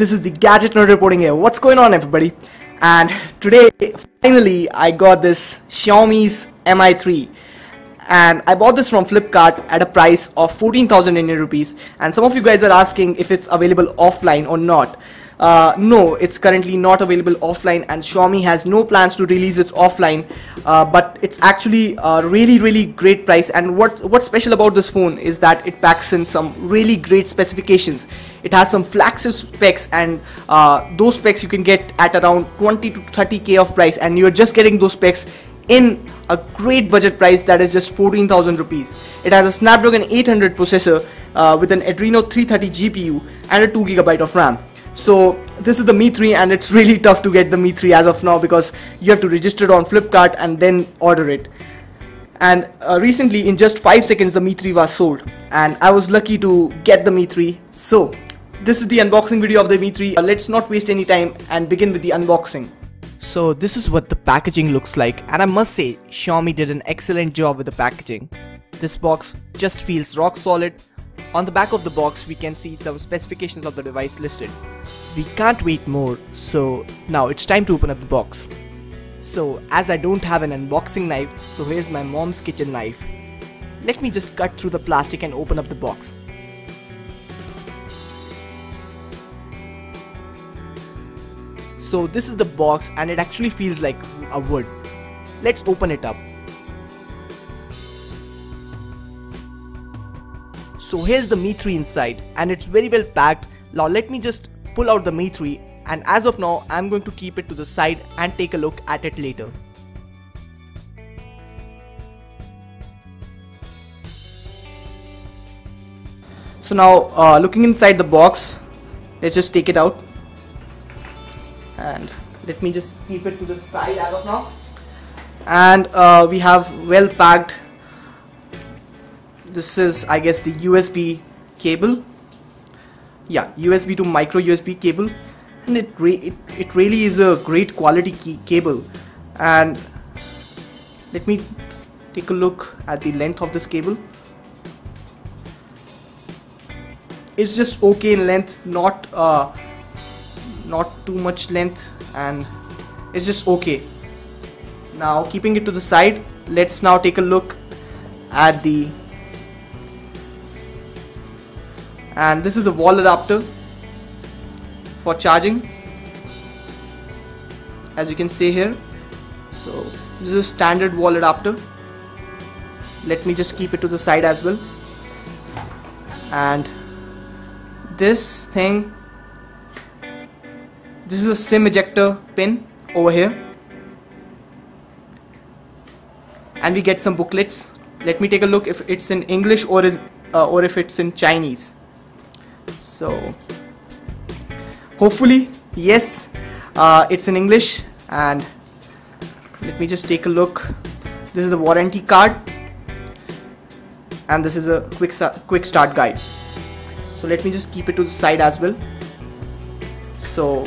this is the Gadget Nerd reporting here. What's going on, everybody? And today, finally, I got this Xiaomi's Mi3, and I bought this from Flipkart at a price of 14,000 Indian rupees. And some of you guys are asking if it's available offline or not. No, it's currently not available offline, and Xiaomi has no plans to release it offline. But it's actually a really great price. And what's special about this phone is that it packs in some really great specifications. It has some flagship specs, and those specs you can get at around 20 to 30k of price, and you're just getting those specs in a great budget price that is just 14,000 rupees. It has a Snapdragon 800 processor with an Adreno 330 GPU and a 2GB of RAM. So this is the Mi3, and it's really tough to get the Mi3 as of now because you have to register it on Flipkart and then order it. And recently, in just 5 seconds, the Mi3 was sold, and I was lucky to get the Mi3. So this is the unboxing video of the Mi3. Let's not waste any time and begin with the unboxing. So this is what the packaging looks like, and I must say Xiaomi did an excellent job with the packaging. This box just feels rock solid. On the back of the box we can see some specifications of the device listed. We can't wait more, so now it's time to open up the box. So as I don't have an unboxing knife, so here's my mom's kitchen knife. Let me just cut through the plastic and open up the box. So this is the box, and it actually feels like a wood. Let's open it up. So here's the Mi3 inside, and it's very well packed. Now let me just pull out the Mi3, and as of now I'm going to keep it to the side and take a look at it later. So now looking inside the box, let's just take it out. And let me just keep it to the side as of now. And we have well packed. This is, I guess, the USB cable. Yeah, USB to micro USB cable, and it really is a great quality cable. And let me take a look at the length of this cable. It's just okay in length, not too much length, and it's just okay. Now keeping it to the side, let's now take a look at the, and this is a wall adapter for charging, as you can see here. So this is a standard wall adapter. Let me just keep it to the side as well. And this thing, this is a SIM ejector pin over here, and we get some booklets. Let me take a look if it's in English or if it's in Chinese. So hopefully yes, it's in English. And let me just take a look. This is the warranty card, and this is a quick start guide. So let me just keep it to the side as well. So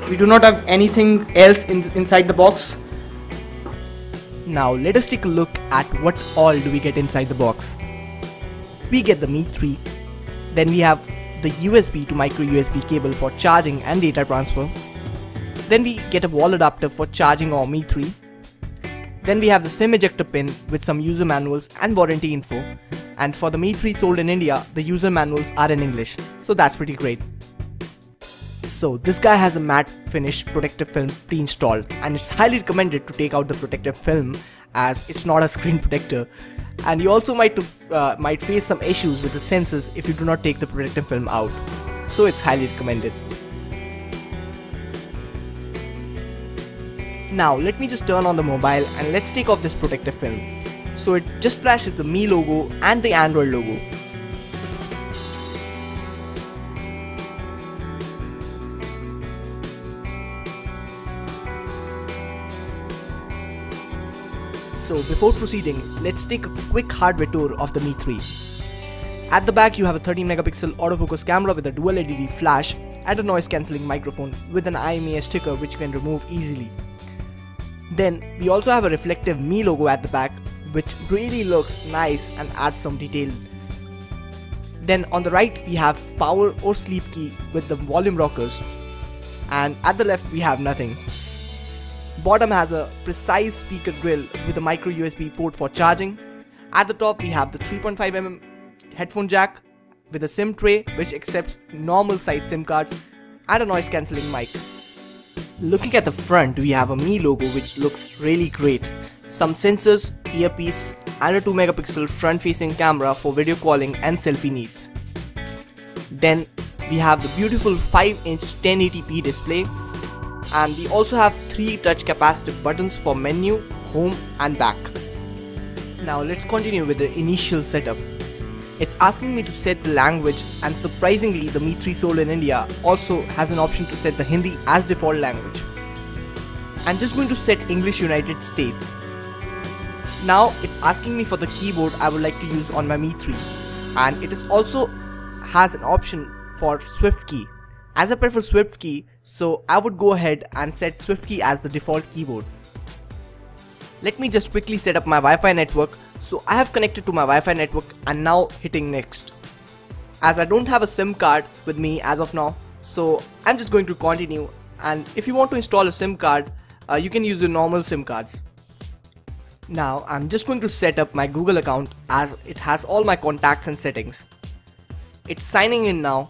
we do not have anything else inside the box. Now let us take a look at what all do we get inside the box. We get the Mi3, then we have the USB to micro USB cable for charging and data transfer. Then we get a wall adapter for charging our Mi3. Then we have the SIM ejector pin with some user manuals and warranty info. And for the Mi3 sold in India, the user manuals are in English, so that's pretty great. So this guy has a matte finish protective film pre-installed, and it's highly recommended to take out the protective film as it's not a screen protector. And you also might face some issues with the sensors if you do not take the protective film out, so it's highly recommended. Now let me just turn on the mobile and let's take off this protective film. So it just flashes the Mi logo and the Android logo. So before proceeding, let's take a quick hardware tour of the Mi3. At the back you have a 13 megapixel autofocus camera with a dual LED flash and a noise cancelling microphone with an IMEI sticker which you can remove easily. Then we also have a reflective Mi logo at the back, which really looks nice and adds some detail. Then on the right we have power or sleep key with the volume rockers, and at the left we have nothing. Bottom has a precise speaker grill with a micro USB port for charging. At the top we have the 3.5mm headphone jack with a SIM tray which accepts normal size SIM cards and a noise cancelling mic. Looking at the front, we have a Mi logo which looks really great, some sensors, earpiece and a 2-megapixel front facing camera for video calling and selfie needs. Then we have the beautiful 5-inch 1080p display, and we also have 3 touch capacitive buttons for menu, home and back. Now let's continue with the initial setup. It's asking me to set the language, and surprisingly the Mi3 sold in India also has an option to set the Hindi as default language. I'm just going to set English United States. Now it's asking me for the keyboard I would like to use on my Mi3, and it is also has an option for Swift key. As I prefer Swift key, so I would go ahead and set Swift key as the default keyboard. Let me just quickly set up my Wi-Fi network. So I have connected to my Wi-Fi network and now hitting next. As I don't have a SIM card with me as of now, so I'm just going to continue, and if you want to install a SIM card, you can use your normal SIM cards. Now I'm just going to set up my Google account as it has all my contacts and settings. It's signing in now.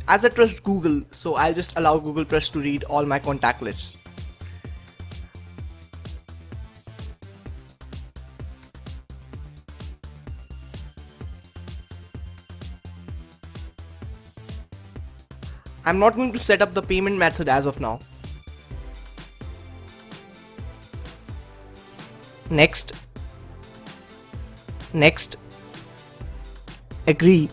As I trust Google, so I'll just allow Google Plus to read all my contact lists. I'm not going to set up the payment method as of now. Next. Next. Agree.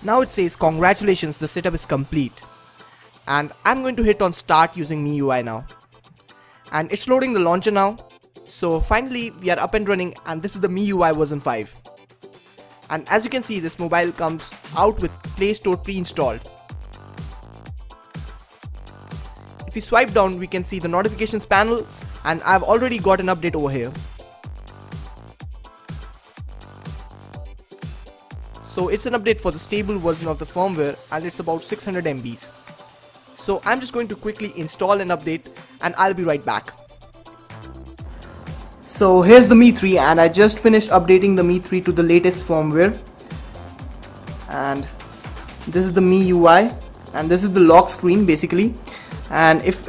Now it says congratulations, the setup is complete. And I'm going to hit on start using MIUI now. And it's loading the launcher now. So finally we are up and running, and this is the MIUI version 5. And as you can see, this mobile comes out with Play Store pre-installed. If you swipe down, we can see the notifications panel, and I've already got an update over here. So it's an update for the stable version of the firmware, and it's about 600 MBs. So I'm just going to quickly install an update and I'll be right back. So here's the Mi3, and I just finished updating the Mi3 to the latest firmware. And this is the MIUI, and this is the lock screen basically. And if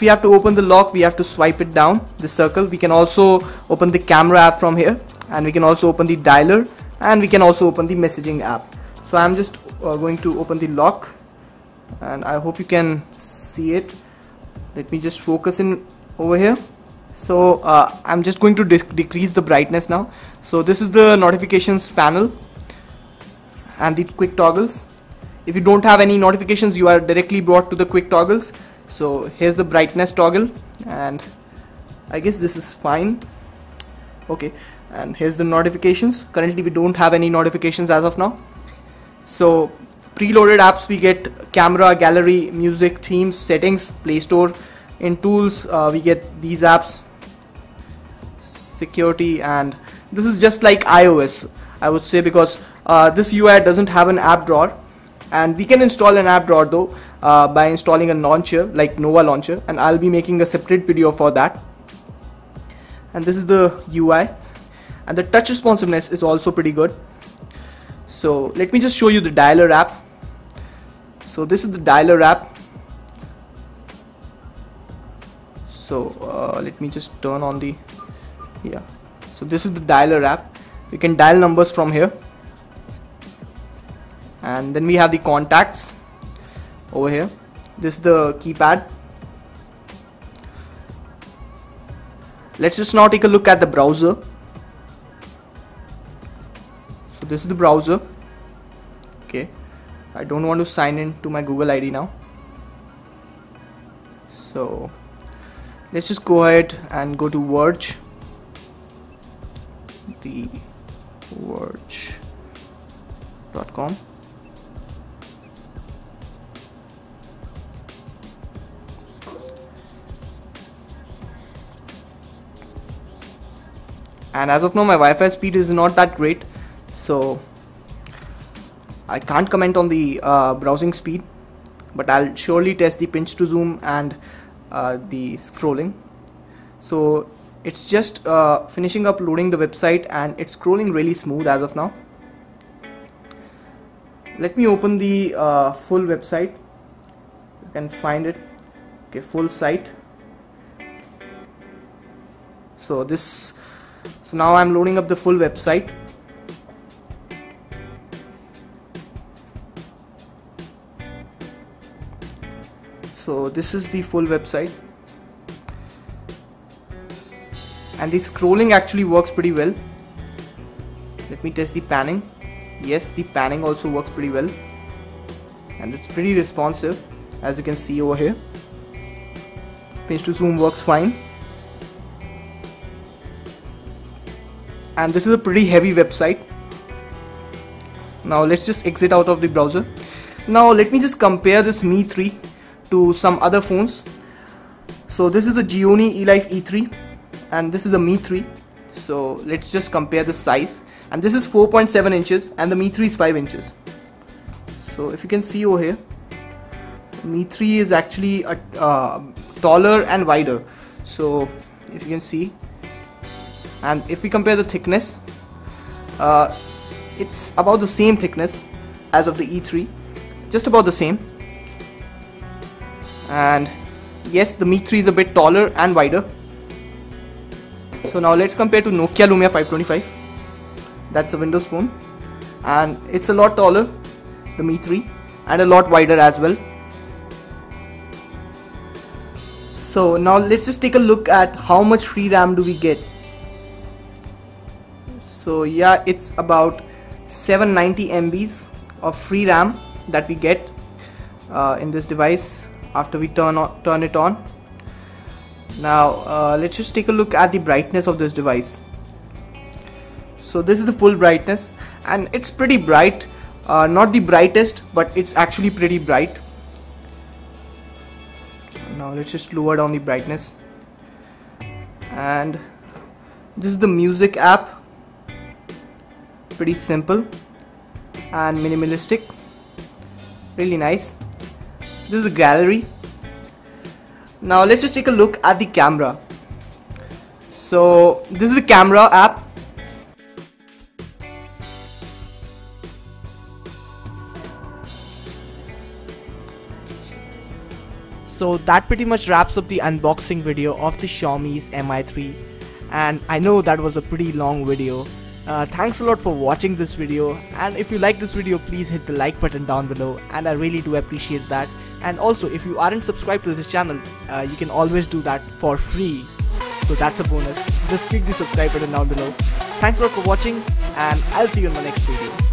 we have to open the lock, we have to swipe it down, this circle. We can also open the camera app from here, and we can also open the dialer, and we can also open the messaging app. So I'm just going to open the lock, and I hope you can see it. Let me just focus in over here. So I'm just going to decrease the brightness now. So this is the notifications panel and the quick toggles. If you don't have any notifications, you are directly brought to the quick toggles. So here's the brightness toggle, and I guess this is fine. Okay, and here's the notifications. Currently we don't have any notifications as of now. So preloaded apps, we get camera, gallery, music, themes, settings, Play Store. In tools we get these apps, security, and this is just like iOS, I would say, because this UI doesn't have an app drawer, and we can install an app drawer though by installing a launcher like Nova launcher, and I'll be making a separate video for that. And this is the UI, and the touch responsiveness is also pretty good. So let me just show you the dialer app. So this is the dialer app. So let me just turn on the, so this is the dialer app. You can dial numbers from here, and then we have the contacts over here. This is the keypad. Let's just now take a look at the browser. So this is the browser. Okay, I don't want to sign in to my Google ID now, so let's just go ahead and go to Verge, the verge.com. and as of now my Wi-Fi speed is not that great, so I can't comment on the browsing speed, but I'll surely test the pinch to zoom and the scrolling. So it's just finishing up loading the website, and it's scrolling really smooth as of now. Let me open the full website. You can find it. Okay, full site. So now I'm loading up the full website. So this is the full website, and the scrolling actually works pretty well. Let me test the panning. Yes, the panning also works pretty well, and it's pretty responsive, as you can see over here. Pinch to zoom works fine, and this is a pretty heavy website. Now let's just exit out of the browser. Now let me just compare this Mi 3 to some other phones. So this is a Gionee eLife E3, and this is a Mi 3. So let's just compare the size, and this is 4.7 inches and the Mi 3 is 5 inches. So if you can see over here, Mi 3 is actually taller and wider. So if you can see, and if we compare the thickness, it's about the same thickness as of the E3, just about the same. And yes, the Mi 3 is a bit taller and wider. So now let's compare to Nokia Lumia 525. That's a Windows phone, and it's a lot taller, the Mi 3, and a lot wider as well. So now let's just take a look at how much free RAM do we get. So yeah, it's about 790 MBs of free RAM that we get in this device after we turn it on. Now let's just take a look at the brightness of this device. So this is the full brightness, and it's pretty bright. Not the brightest, but it's actually pretty bright. Now let's just lower down the brightness, and this is the music app. Pretty simple and minimalistic, really nice. This is the gallery. Now let's just take a look at the camera. So this is the camera app. So that pretty much wraps up the unboxing video of the Xiaomi's Mi3, and I know that was a pretty long video. Thanks a lot for watching this video, and if you like this video, please hit the like button down below, and I really do appreciate that. And also, if you aren't subscribed to this channel, you can always do that for free, so that's a bonus. Just click the subscribe button down below. Thanks a lot for watching, and I'll see you in my next video.